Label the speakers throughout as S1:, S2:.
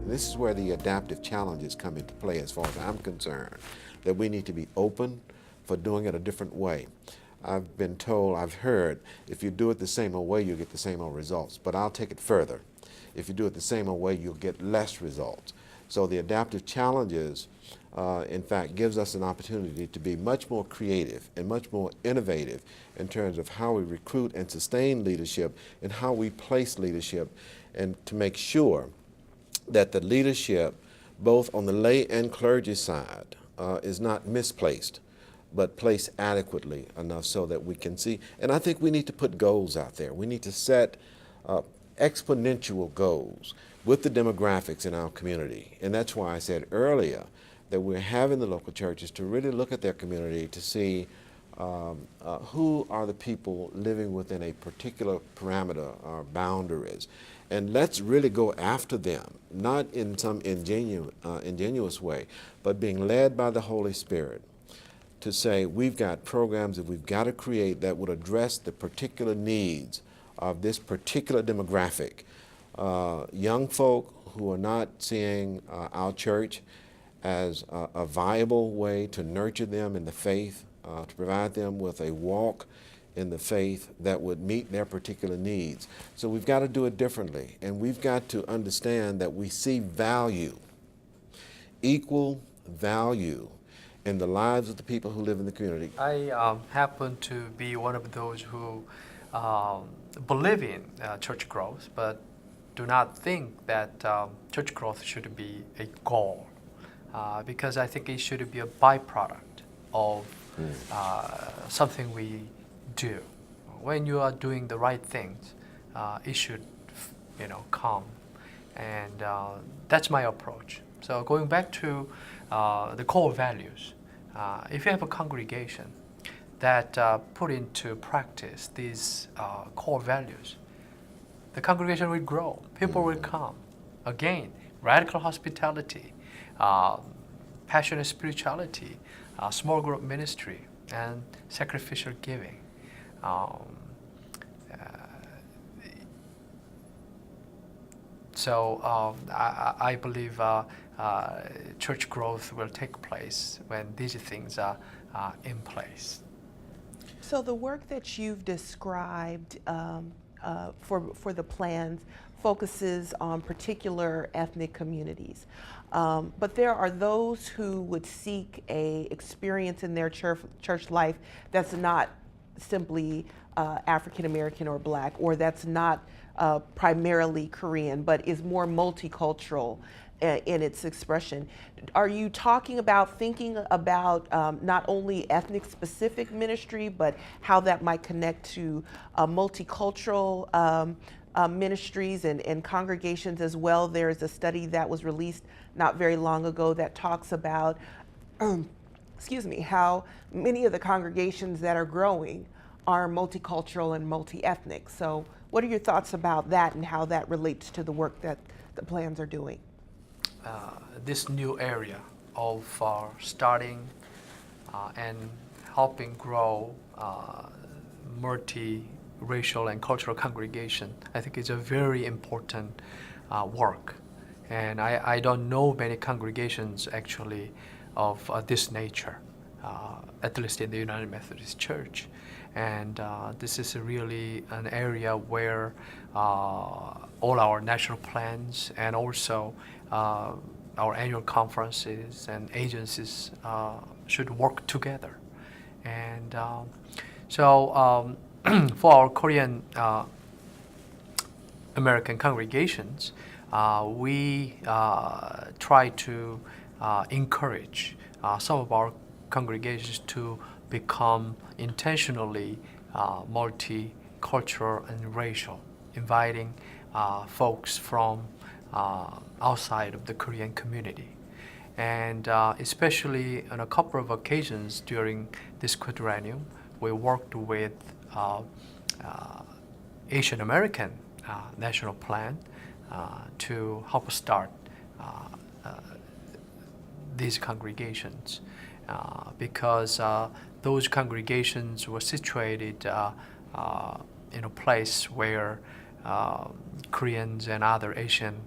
S1: This is where the adaptive challenges come into play as far as I'm concerned, that we need to be open for doing it a different way. I've been told, I've heard, if you do it the same old way, you'll get the same old results. But I'll take it further. If you do it the same old way, you'll get less results. So the adaptive challenges, in fact, gives us an opportunity to be much more creative and much more innovative in terms of how we recruit and sustain leadership and how we place leadership, and to make sure that the leadership, both on the lay and clergy side, is not misplaced, but placed adequately enough so that we can see. And I think we need to put goals out there. We need to set exponential goals with the demographics in our community. And that's why I said earlier that we're having the local churches to really look at their community to see who are the people living within a particular parameter or boundaries. And let's really go after them, not in some ingenuous way, but being led by the Holy Spirit to say we've got programs that we've got to create that would address the particular needs of this particular demographic. Young folk who are not seeing our church as a viable way to nurture them in the faith, to provide them with a walk in the faith that would meet their particular needs. So we've got to do it differently, and we've got to understand that we see value, equal value, in the lives of the people who live in the community.
S2: I happen to be one of those who believe in church growth, but do not think that church growth should be a goal, because I think it should be a byproduct of something we do. When you are doing the right things, it should, come, and that's my approach. So going back to the core values, if you have a congregation that put into practice these core values, the congregation will grow, people will come. Again, radical hospitality, passionate spirituality, small group ministry, and sacrificial giving. So I believe church growth will take place when these things are in place.
S3: So the work that you've described for the plans focuses on particular ethnic communities. But there are those who would seek a experience in their church life that's not simply African American or Black, or that's not primarily Korean, but is more multicultural in its expression. Are you talking about thinking about not only ethnic specific ministry, but how that might connect to multicultural ministries and congregations as well? There's a study that was released not very long ago that talks about how many of the congregations that are growing are multicultural and multi-ethnic. So what are your thoughts about that and how that relates to the work that the plans are doing?
S2: This new area of starting and helping grow multi-racial and cultural congregation, I think is a very important work. And I don't know many congregations actually of this nature, at least in the United Methodist Church. And this is really an area where all our national plans and also our annual conferences and agencies should work together. And so for our Korean American congregations, we try to encourage some of our congregations to become intentionally multicultural and racial, inviting folks from outside of the Korean community. And especially on a couple of occasions during this quadrennium, we worked with Asian American National Plan to help start these congregations, because those congregations were situated in a place where Koreans and other Asian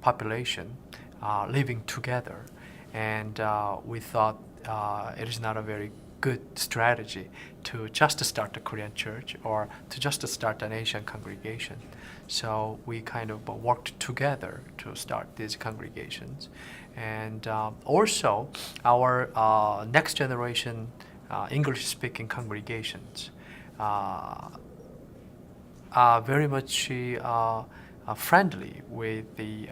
S2: population living together, and we thought it is not a very good strategy to just start a Korean church or to just start an Asian congregation. So we kind of worked together to start these congregations. And also our next generation English-speaking congregations are very much friendly with the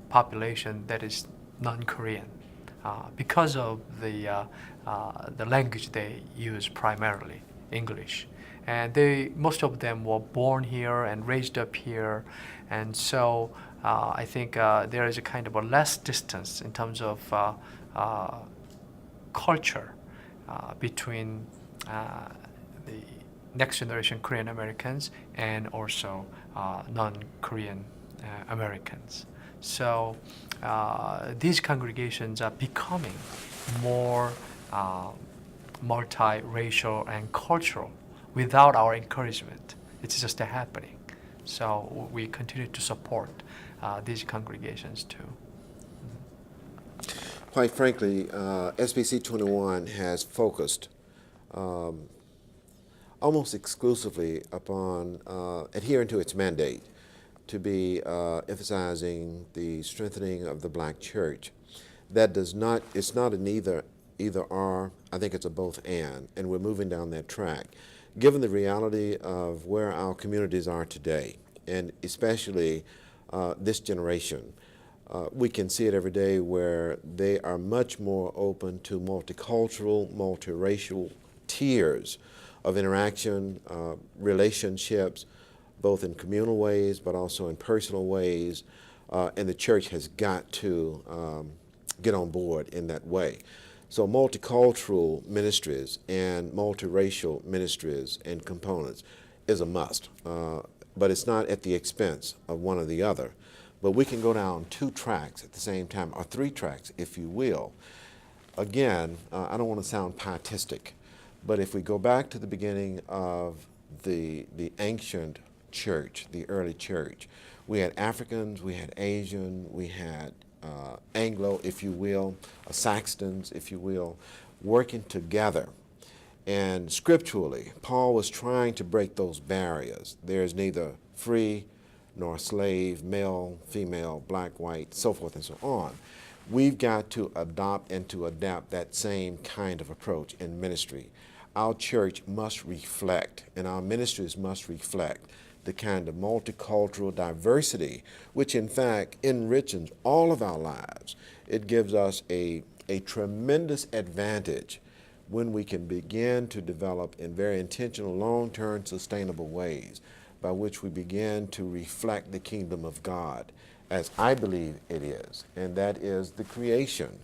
S2: population that is non-Korean because of the language they use primarily, English. And most of them were born here and raised up here, and so I think there is a kind of a less distance in terms of culture between the next generation Korean Americans and also non-Korean Americans. So these congregations are becoming more multiracial and cultural without our encouragement. It's just happening. So we continue to support these congregations too.
S1: Quite frankly, SBC 21 has focused almost exclusively upon adhering to its mandate to be emphasizing the strengthening of the black church. That does not, it's not an either or, I think it's a both and we're moving down that track. Given the reality of where our communities are today, and especially this generation, we can see it every day where they are much more open to multicultural, multiracial tiers of interaction, relationships, both in communal ways but also in personal ways, and the church has got to get on board in that way. So multicultural ministries and multiracial ministries and components is a must, but it's not at the expense of one or the other. But we can go down 2 tracks at the same time, or 3 tracks, if you will. Again, I don't want to sound pietistic, but if we go back to the beginning of the ancient church, the early church, we had Africans, we had Asian, we had Anglo, if you will, Saxons, if you will, working together. And scripturally, Paul was trying to break those barriers. There's neither free nor slave, male, female, black, white, so forth and so on. We've got to adopt and to adapt that same kind of approach in ministry. Our church must reflect, and our ministries must reflect, the kind of multicultural diversity which in fact enriches all of our lives. It gives us a tremendous advantage when we can begin to develop in very intentional, long-term, sustainable ways by which we begin to reflect the kingdom of God as I believe it is, and that is the creation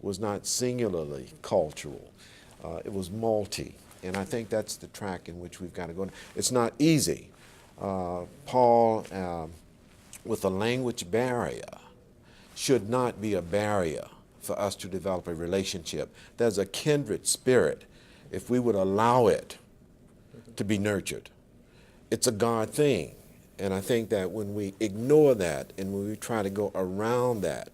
S1: was not singularly cultural, it was multi, and I think that's the track in which we've got to go. It's not easy. Paul, with a language barrier, should not be a barrier for us to develop a relationship. There's a kindred spirit if we would allow it to be nurtured. It's a God thing, and I think that when we ignore that and when we try to go around that,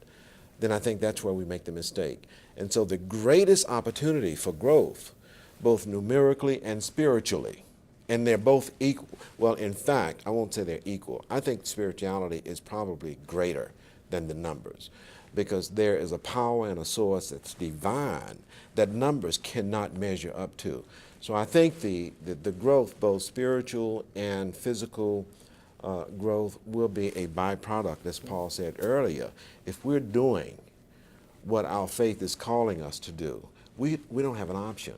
S1: then I think that's where we make the mistake. And so the greatest opportunity for growth, both numerically and spiritually, and they're both equal. Well, in fact, I won't say they're equal. I think spirituality is probably greater than the numbers because there is a power and a source that's divine that numbers cannot measure up to. So I think the growth, both spiritual and physical growth, will be a byproduct, as Paul said earlier. If we're doing what our faith is calling us to do, we don't have an option.